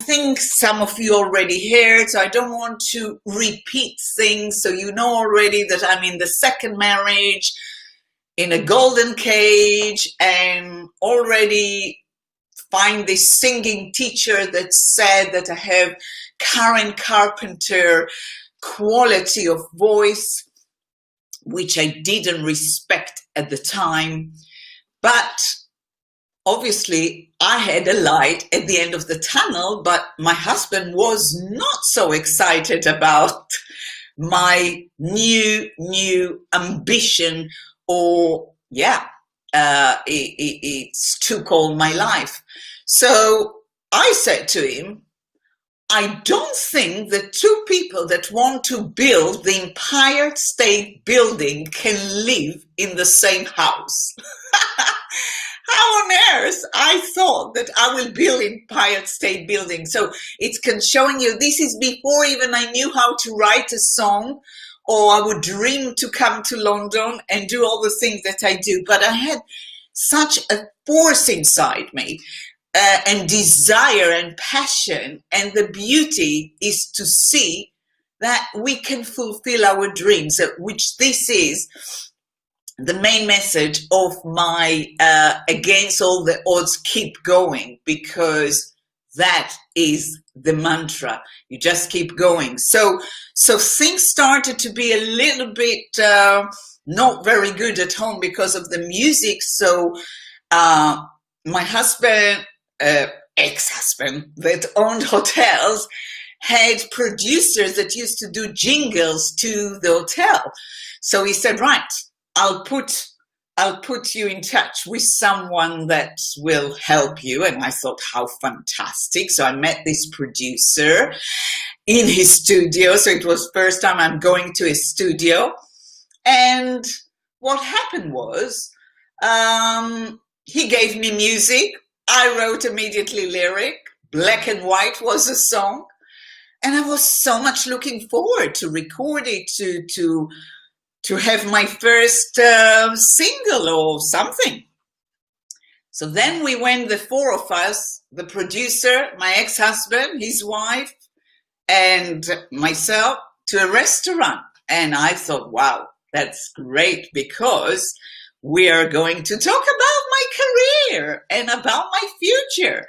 think some of you already heard, so I don't want to repeat things. So you know already that I'm in the second marriage, in a golden cage, and already find this singing teacher that said that I have Karen Carpenter quality of voice, which I didn't respect at the time. But obviously I had a light at the end of the tunnel, but my husband was not so excited about my new ambition, or it's to call my life. So I said to him, I don't think that two people that want to build the Empire State Building can live in the same house. How on earth I thought that I will build Empire State Building? So it's showing you this is before even I knew how to write a song, or I would dream to come to London and do all the things that I do. But I had such a force inside me, and desire and passion. And the beauty is to see that we can fulfill our dreams, which this is the main message of my Against All the Odds, Keep Going, because that is the mantra. You just keep going. So things started to be a little bit not very good at home because of the music. So my husband, ex-husband that owned hotels, had producers that used to do jingles to the hotel. So he said, right, I'll put you in touch with someone that will help you. And I thought, how fantastic. So I met this producer in his studio. So it was the first time I'm going to his studio. And what happened was, he gave me music. I wrote immediately lyric. Black and White was the song. And I was so much looking forward to record it, to have my first single or something. So then we went, the four of us, the producer, my ex-husband, his wife, and myself, to a restaurant. And I thought, wow, that's great, because we are going to talk about my career and about my future.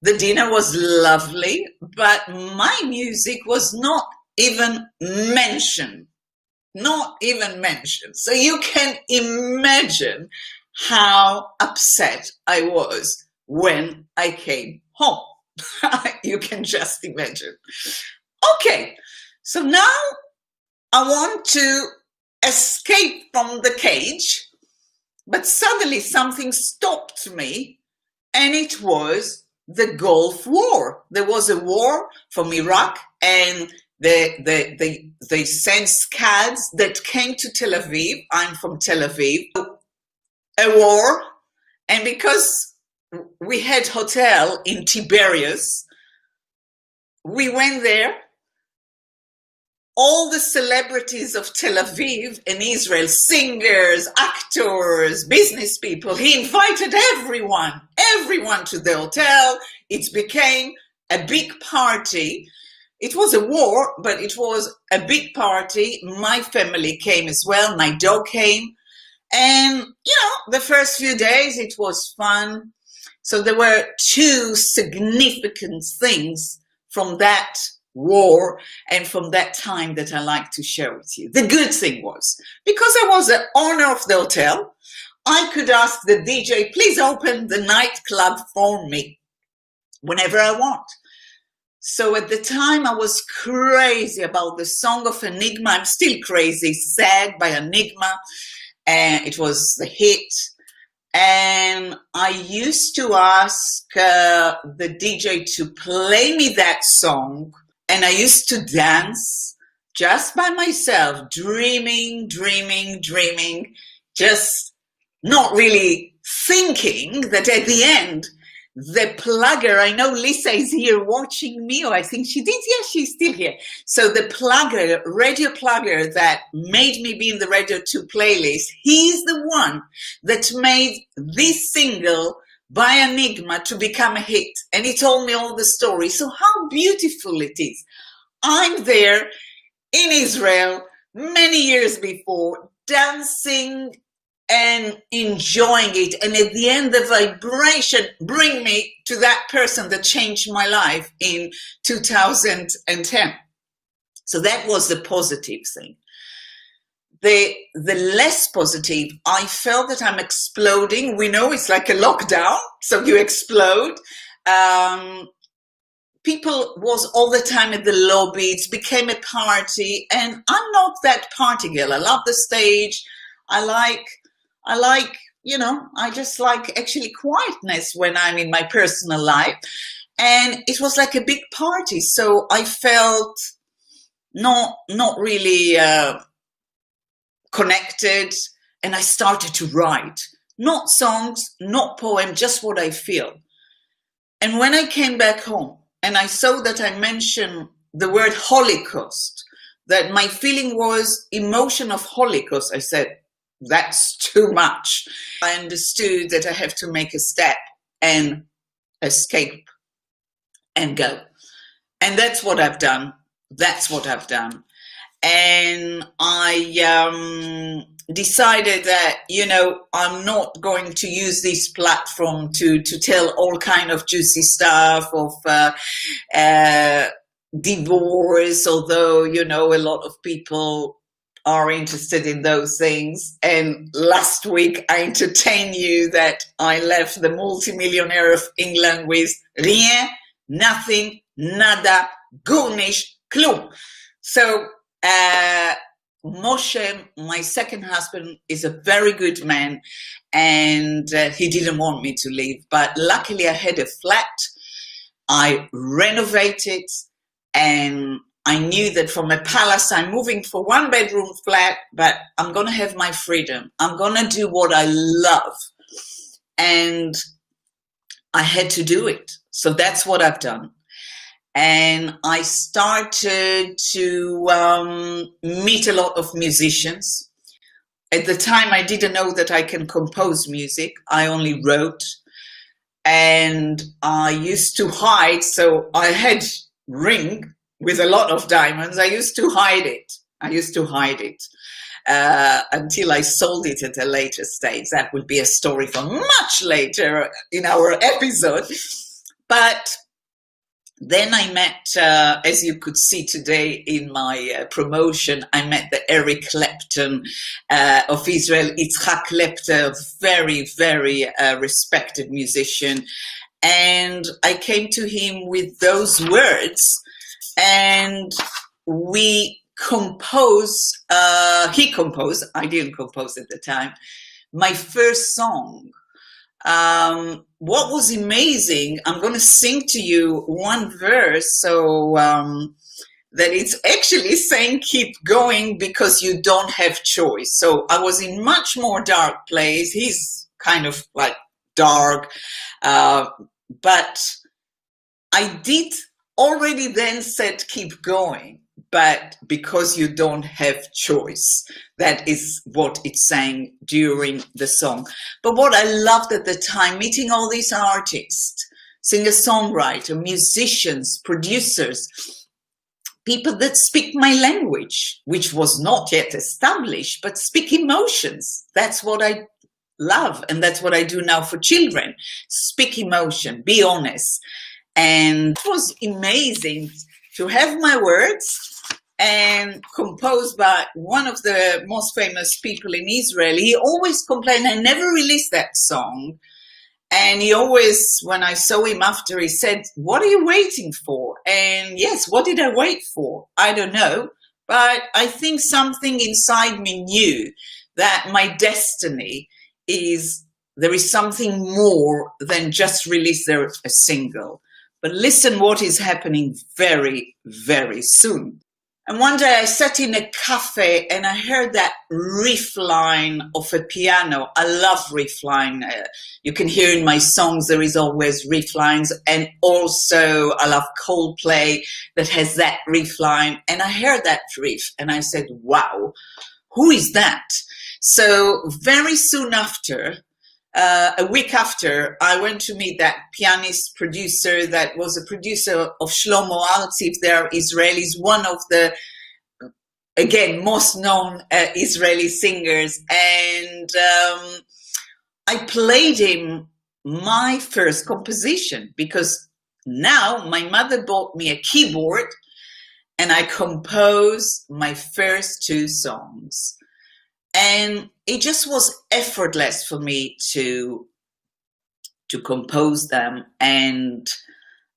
The dinner was lovely, but my music was not even mentioned. Not even mentioned. So you can imagine how upset I was when I came home. You can just imagine. Okay, so now I want to escape from the cage, but suddenly something stopped me, and it was the Gulf War. There was a war from Iraq, and they sent scads that came to Tel Aviv. I'm from Tel Aviv. A war, and because we had hotel in Tiberias, we went there. All the celebrities of Tel Aviv and Israel, singers, actors, business people, he invited everyone to the hotel. It became a big party. It was a war, but it was a big party. My family came as well. My dog came. And, the first few days it was fun. So there were two significant things from that war and from that time that I like to share with you. The good thing was, because I was the owner of the hotel, I could ask the DJ, please open the nightclub for me whenever I want. So at the time I was crazy about the song of Enigma. I'm still crazy, Sad by Enigma. And it was the hit. And I used to ask the DJ to play me that song. And I used to dance just by myself, dreaming, just not really thinking that at the end, the plugger, I know Lisa is here watching me, or I think she did. Yeah, she's still here. So the plugger, radio plugger that made me be in the Radio 2 playlist, he's the one that made this single by Enigma to become a hit. And he told me all the stories. So how beautiful it is. I'm there in Israel many years before, dancing and enjoying it. And at the end, the vibration bring me to that person that changed my life in 2010. So that was the positive thing. The less positive, I felt that I'm exploding. We know it's like a lockdown, so you explode. People was all the time at the lobby. It became a party, and I'm not that party girl. I love the stage. I like, you know, I just like actually quietness when I'm in my personal life. And it was like a big party. So I felt not really connected. And I started to write, not songs, not poem, just what I feel. And when I came back home and I saw that I mentioned the word Holocaust, that my feeling was emotion of Holocaust, I said, that's too much. I understood that I have to make a step and escape and go. And that's what I've done. That's what I've done. And I decided that, you know, I'm not going to use this platform to tell all kind of juicy stuff of divorce, although, you know, a lot of people are interested in those things. And last week I entertained you that I left the multimillionaire of England with rien, nothing, nada, gurnish, klum. So Moshe, my second husband, is a very good man, and he didn't want me to leave. But luckily I had a flat. I renovated, and I knew that from a palace, I'm moving for 1-bedroom flat, but I'm going to have my freedom. I'm going to do what I love. And I had to do it. So that's what I've done. And I started to meet a lot of musicians. At the time, I didn't know that I can compose music. I only wrote. And I used to hide. So I had ring with a lot of diamonds. I used to hide it. Until I sold it at a later stage. That will be a story for much later in our episode. But then I met, as you could see today in my promotion, I met the Eric Clapton of Israel, Yitzhak Lepter, very, very respected musician. And I came to him with those words, and we composed, he composed, I didn't compose at the time, my first song. What was amazing, I'm going to sing to you one verse so that it's actually saying keep going because you don't have choice. So I was in much more dark place. He's kind of like dark, but I did already then said keep going, but because you don't have choice. That is what it's saying during the song. But what I loved at the time, meeting all these artists, singer-songwriter, musicians, producers, people that speak my language, which was not yet established, but speak emotions. That's what I love. And that's what I do now for children. Speak emotion, be honest. And it was amazing to have my words and composed by one of the most famous people in Israel. He always complained, I never released that song. And he always, when I saw him after, he said, what are you waiting for? And yes, what did I wait for? I don't know. But I think something inside me knew that my destiny is, there is something more than just release a single. But listen what is happening very, very soon. And one day I sat in a cafe and I heard that riff line of a piano. I love riff line. You can hear in my songs there is always riff lines. And also I love Coldplay that has that riff line. And I heard that riff and I said, wow, who is that? So very soon after, a week after, I went to meet that pianist producer that was a producer of Shlomo Artzi, if they are Israelis, one of the, again, most known Israeli singers. And I played him my first composition, because now my mother bought me a keyboard and I composed my first 2 songs. And it just was effortless for me to compose them. And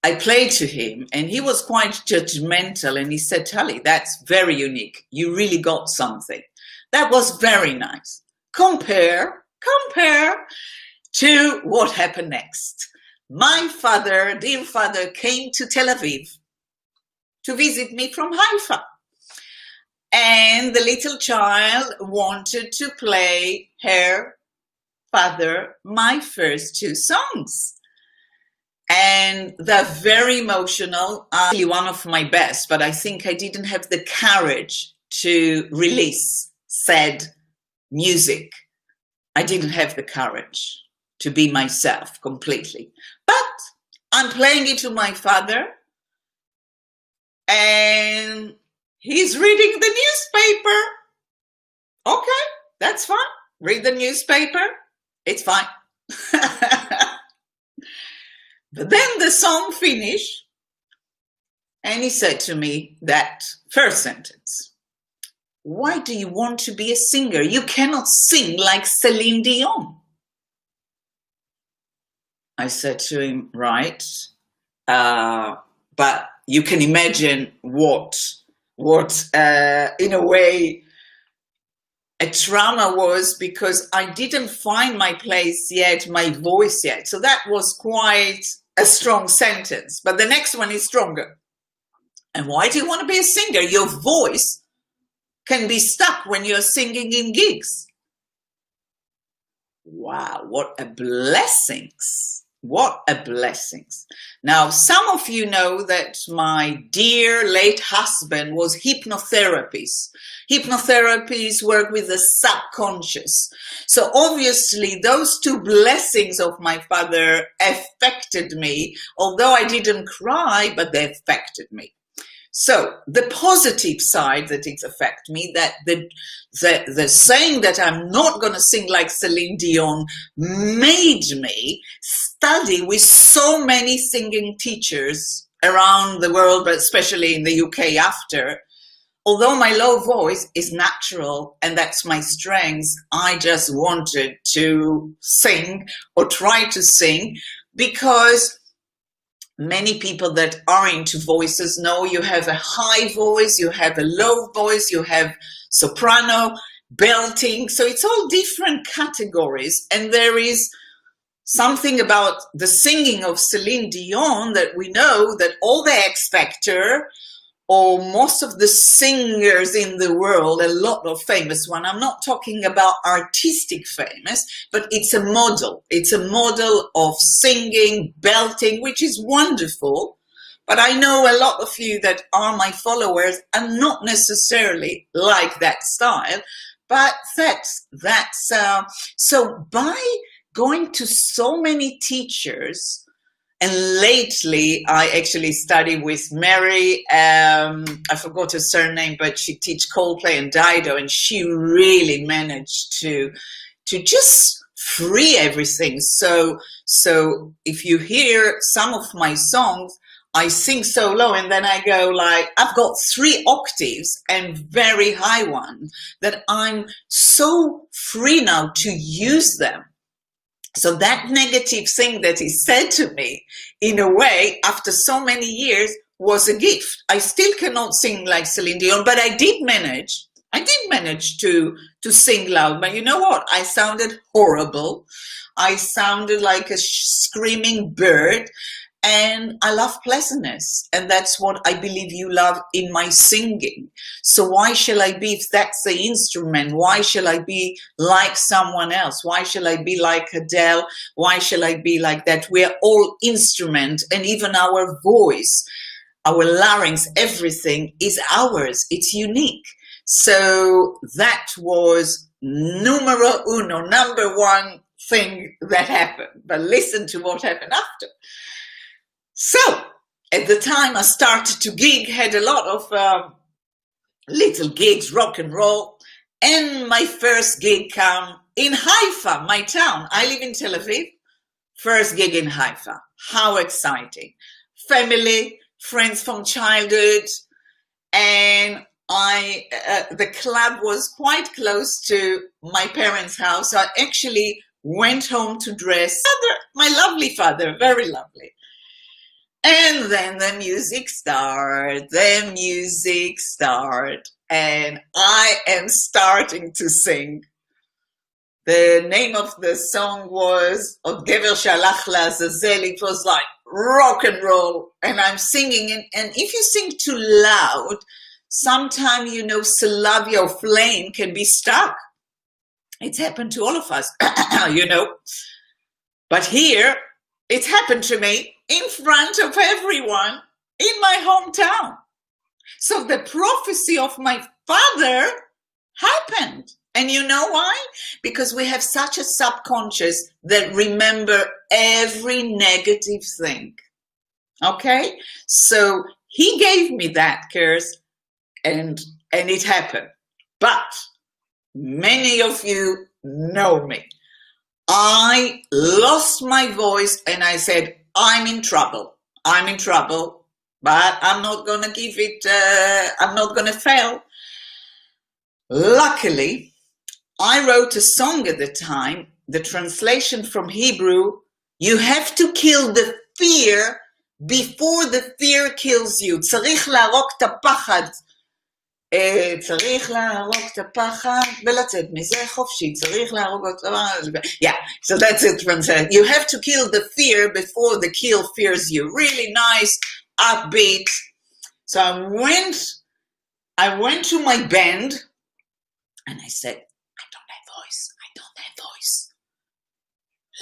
I played to him, and he was quite judgmental. And he said, Tali, that's very unique. You really got something. That was very nice. Compare to what happened next. My father, dear father, came to Tel Aviv to visit me from Haifa. And the little child wanted to play her father my first 2 songs. And they're very emotional. One of my best, but I think I didn't have the courage to release said music. I didn't have the courage to be myself completely. But I'm playing it to my father, and he's reading the newspaper. Okay, that's fine. Read the newspaper. It's fine. But then the song finished, and he said to me that first sentence, why do you want to be a singer? You cannot sing like Celine Dion. I said to him, right, but you can imagine what in a way a trauma was, because I didn't find my place yet, my voice yet. So that was quite a strong sentence, but the next one is stronger. And why do you want to be a singer? Your voice can be stuck when you're singing in gigs. Wow, what a blessings. What a blessings. Now, some of you know that my dear late husband was hypnotherapist. Hypnotherapists work with the subconscious. So obviously those 2 blessings of my father affected me, although I didn't cry, but they affected me. So the positive side that it affected me, that the saying that I'm not going to sing like Celine Dion made me study with so many singing teachers around the world, but especially in the UK after. Although my low voice is natural and that's my strength, I just wanted to sing or try to sing, because many people that are into voices know you have a high voice, you have a low voice, you have soprano, belting. So it's all different categories. And there is something about the singing of Celine Dion that we know that all the X Factor, or most of the singers in the world, a lot of famous ones, I'm not talking about artistic famous, but it's a model. It's a model of singing, belting, which is wonderful. But I know a lot of you that are my followers are not necessarily like that style. But so by going to so many teachers, and lately, I actually study with Mary, I forgot her surname, but she teaches Coldplay and Dido, and she really managed to just free everything. So if you hear some of my songs, I sing so low, and then I go like, I've got 3 octaves and very high one, that I'm so free now to use them. So that negative thing that he said to me, in a way, after so many years, was a gift. I still cannot sing like Celine Dion, but I did manage to sing loud. But you know what? I sounded horrible. I sounded like a screaming bird. And I love pleasantness. And that's what I believe you love in my singing. So why shall I be, if that's the instrument, why shall I be like someone else? Why shall I be like Adele? Why shall I be like that? We are all instrument, and even our voice, our larynx, everything is ours. It's unique. So that was numero uno, number 1 thing that happened, but listen to what happened after. So at the time I started to gig, had a lot of little gigs, rock and roll, and my first gig came in Haifa, my town. I live in Tel Aviv. First gig in Haifa. How exciting. Family, friends from childhood, and the club was quite close to my parents' house. So I actually went home to dress. My lovely father, very lovely. And then the music started, and I am starting to sing. The name of the song was Od Gever Shalach La'Azazel. It was like rock and roll, and I'm singing. And if you sing too loud, sometimes, Salavia or flame can be stuck. It's happened to all of us, But here, it happened to me in front of everyone in my hometown. So the prophecy of my father happened. And you know why? Because we have such a subconscious that remember every negative thing. Okay? So he gave me that curse, and it happened. But many of you know me. I lost my voice and I said, I'm in trouble, but I'm not going to give it, I'm not going to fail. Luckily, I wrote a song at the time, the translation from Hebrew, you have to kill the fear before the fear kills you. צריך להרוג את הפחד. צריך להרוג את הפחד ולצאת מזה חופשי. צריך להרוג אותו. Yeah, so that's it. You have to kill the fear before the kill fears you. Really nice, upbeat. So I went to my band and I said, I don't have voice.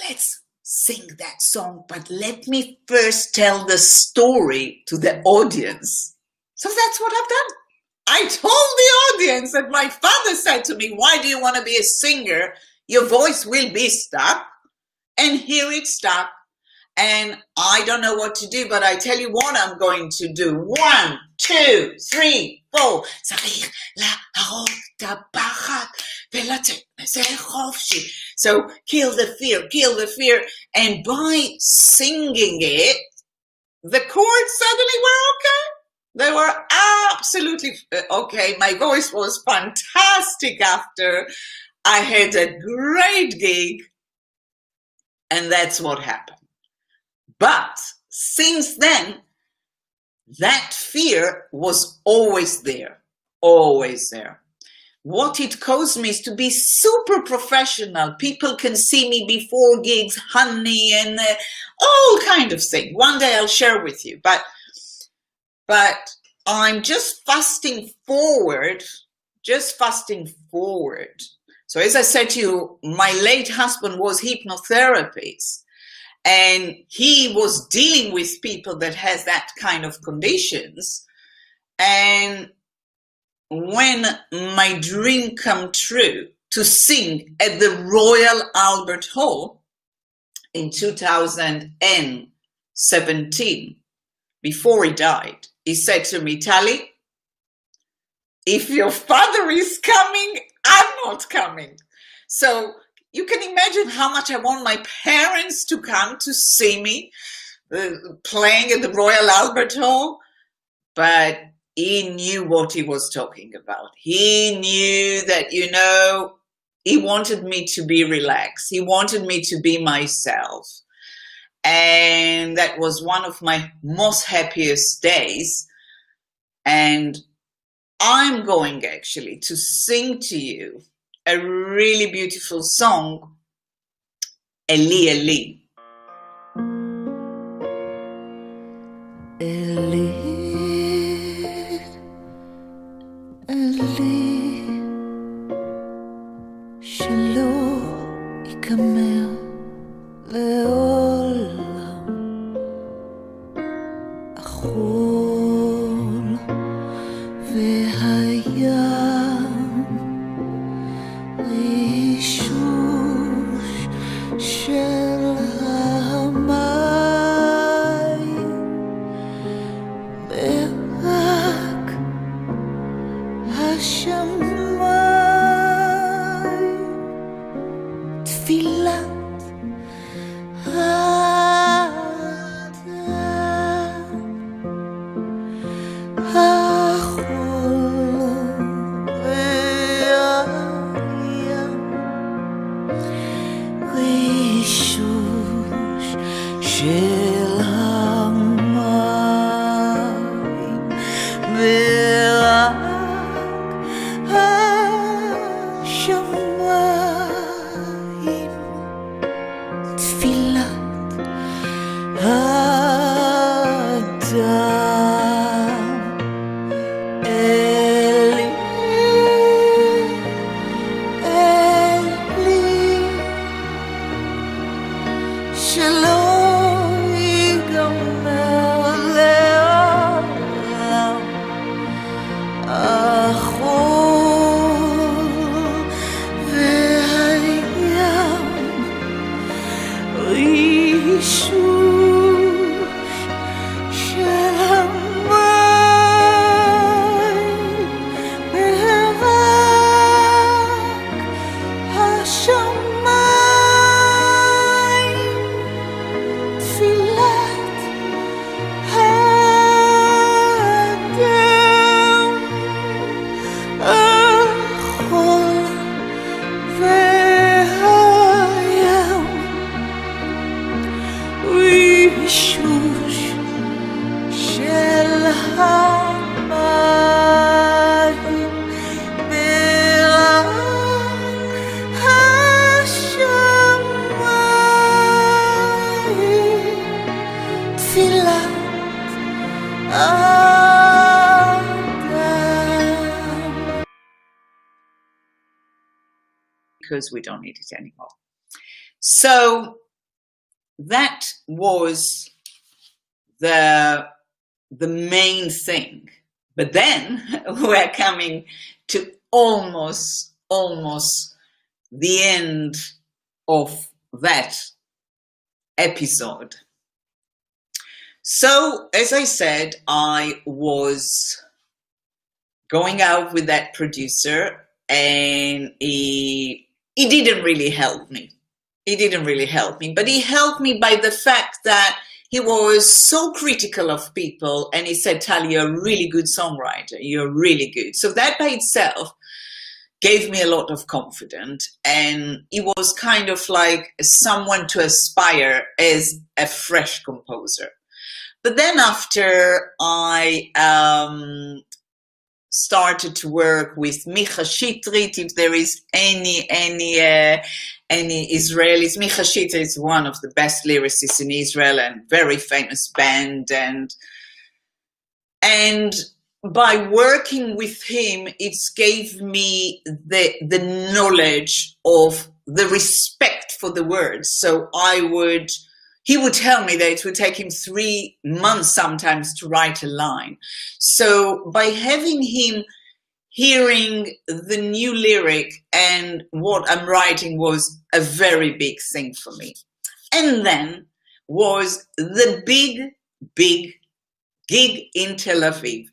Let's sing that song, but let me first tell the story to the audience. So that's what I've done. I told the audience that my father said to me, why do you want to be a singer? Your voice will be stuck. And here it's stuck. And I don't know what to do, but I tell you what I'm going to do. 1, 2, 3, 4. צריך להרוג את הפחד ולצאת מזה חופשי. So kill the fear. And by singing it, the chords suddenly were okay. They were absolutely okay. My voice was fantastic after. I had a great gig. And that's what happened. But since then, that fear was always there. What it caused me is to be super professional. People can see me before gigs, honey, and all kind of things. One day I'll share with you. But I'm just fasting forward. So as I said to you, my late husband was hypnotherapist. And he was dealing with people that has that kind of conditions. And when my dream come true to sing at the Royal Albert Hall in 2017, before he died, he said to me, Tali, if your father is coming, I'm not coming. So you can imagine how much I want my parents to come to see me playing at the Royal Albert Hall. But he knew what he was talking about. He knew that, he wanted me to be relaxed. He wanted me to be myself. And that was one of my most happiest days. And I'm going actually to sing to you a really beautiful song, Eli, Eli. Eli, Eli, שלא ייגמר לעולם, החול והים, רישוש השמיים, תפילת האדם, החול והים, רישוש של המים, ורק השמיים, תפילת האדם. אלי, אלי, שלא ייגמר לעולם החול והים, רישוש של המים, ורק השמיים, תפילת האדם, החול והים, רישוש של המים, ורק השמיים, תפילת האדם. Because we don't need it anymore. So that was the main thing. But then we're coming to almost the end of that episode. So, as I said, I was going out with that producer, and he didn't really help me. He didn't really help me, but he helped me by the fact that he was so critical of people, and he said, Tali, you're a really good songwriter. You're really good. So that by itself gave me a lot of confidence, and he was kind of like someone to aspire as a fresh composer. But then after I started to work with Micha Shitrit, if there is any Israelis, Micha Shitrit is one of the best lyricists in Israel and very famous band, and by working with him, it gave me the knowledge of the respect for the words. So he would tell me that it would take him 3 months sometimes to write a line. So by having him hearing the new lyric and what I'm writing was a very big thing for me. And then was the big gig in Tel Aviv.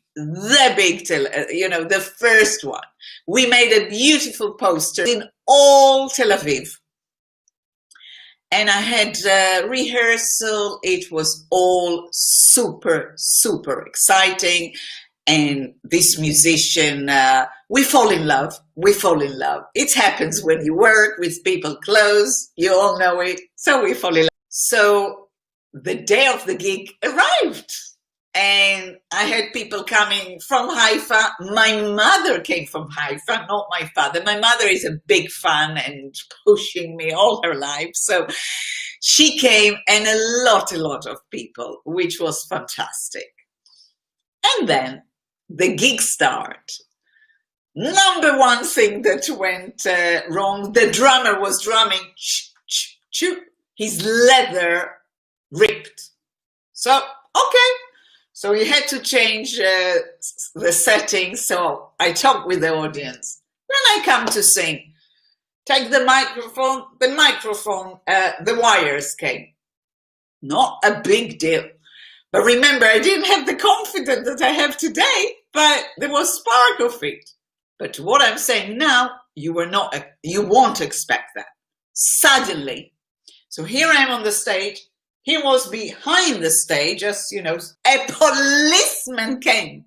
The first one. We made a beautiful poster in all Tel Aviv. And I had rehearsal. It was all super exciting. And this musician, we fall in love. It happens when you work with people close. You all know it. So we fall in love. So the day of the gig arrived. And I had people coming from Haifa. My mother came from Haifa, not my father. My mother is a big fan and pushing me all her life. So she came, and a lot of people, which was fantastic. And then the gig started. Number one thing that went wrong, the drummer was drumming, his leather ripped. So, okay. So he had to change the settings. So I talked with the audience. When I come to sing, take the microphone, the wires came. Not a big deal. But remember, I didn't have the confidence that I have today, but there was spark of it. But what I'm saying now, you won't expect that. Suddenly. So here I am on the stage. He was behind the stage, just, a policeman came.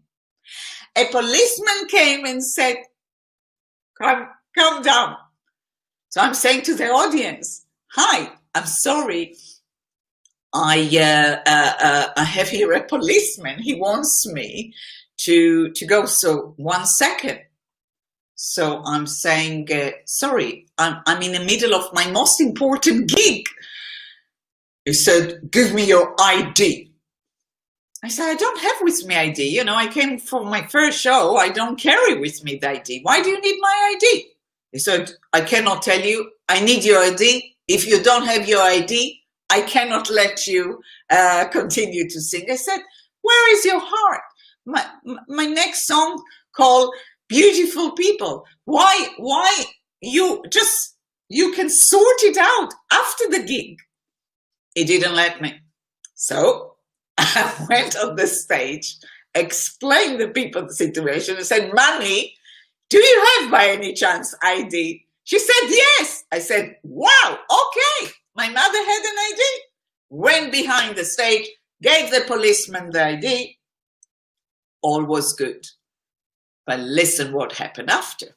A policeman came and said, come down. So I'm saying to the audience, hi, I'm sorry. I have here a policeman. He wants me to go. So 1 second. So I'm saying, sorry, I'm in the middle of my most important gig. He said, give me your ID. I said, I don't have with me ID. I came for my first show. I don't carry with me the ID. Why do you need my ID? He said, I cannot tell you. I need your ID. If you don't have your ID, I cannot let you continue to sing. I said, where is your heart? My next song called Beautiful People. Why you can sort it out after the gig. He didn't let me. So I went on the stage, explained the people the situation, and said, Mommy, do you have by any chance ID? She said, yes. I said, wow, okay. My mother had an ID. Went behind the stage, gave the policeman the ID. All was good. But listen what happened after.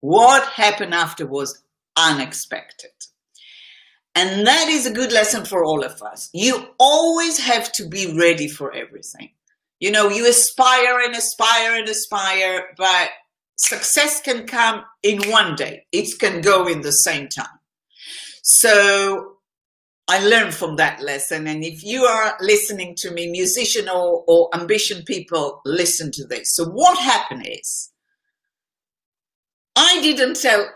What happened after was unexpected. And that is a good lesson for all of us. You always have to be ready for everything. You aspire and aspire and aspire, but success can come in one day. It can go in the same time. So I learned from that lesson. And if you are listening to me, musician or ambition people, listen to this. So what happened is, I didn't tell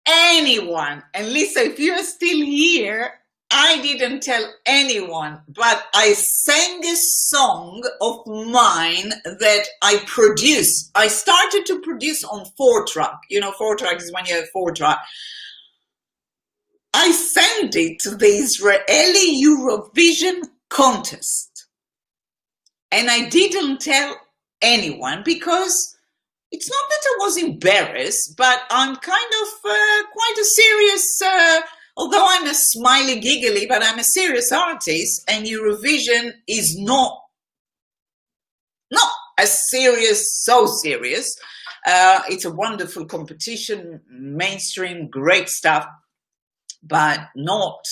anyone, and Lisa, if you're still here, I didn't tell anyone, but I sang a song of mine that I produced. I started to produce on 4-track. 4-track is when you have 4-track. I sent it to the Israeli Eurovision contest. And I didn't tell anyone because it's not that I was embarrassed, but I'm kind of quite a serious, although I'm a smiley giggly, but I'm a serious artist, and Eurovision is not as serious, so serious. It's a wonderful competition, mainstream, great stuff, but not,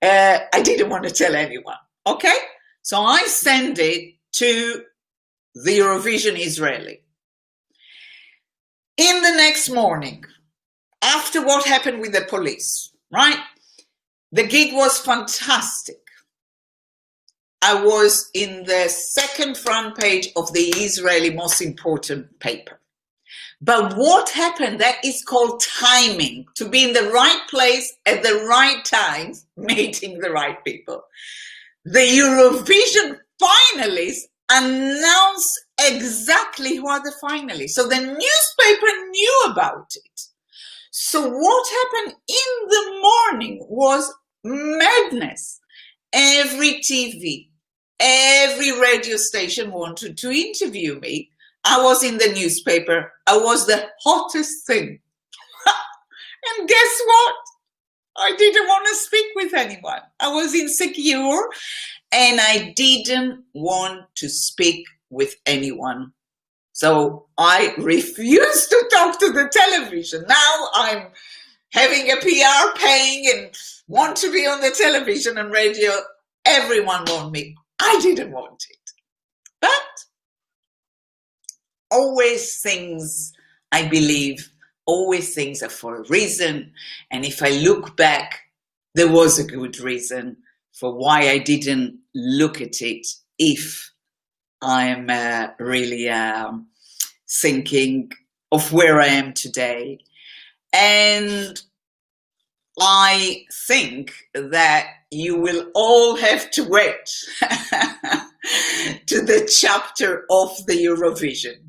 I didn't want to tell anyone, okay? So I sent it to the Eurovision Israeli. In the next morning, after what happened with the police, right? The gig was fantastic. I was in the second front page of the Israeli most important paper. But what happened, that is called timing, to be in the right place at the right time, meeting the right people. The Eurovision finalists announced exactly who are the finalists. So the newspaper knew about it. So what happened in the morning was madness. Every TV, every radio station wanted to interview me. I was in the newspaper. I was the hottest thing. And guess what? I didn't want to speak with anyone. I was insecure and I didn't want to speak with anyone. So I refused to talk to the television. Now I'm having a PR paying and want to be on the television and radio. Everyone wants me. I didn't want it. But always things, I believe, always things are for a reason. And if I look back, there was a good reason for why I didn't look at it if I'm really thinking of where I am today. And I think that you will all have to wait to the chapter of the Eurovision.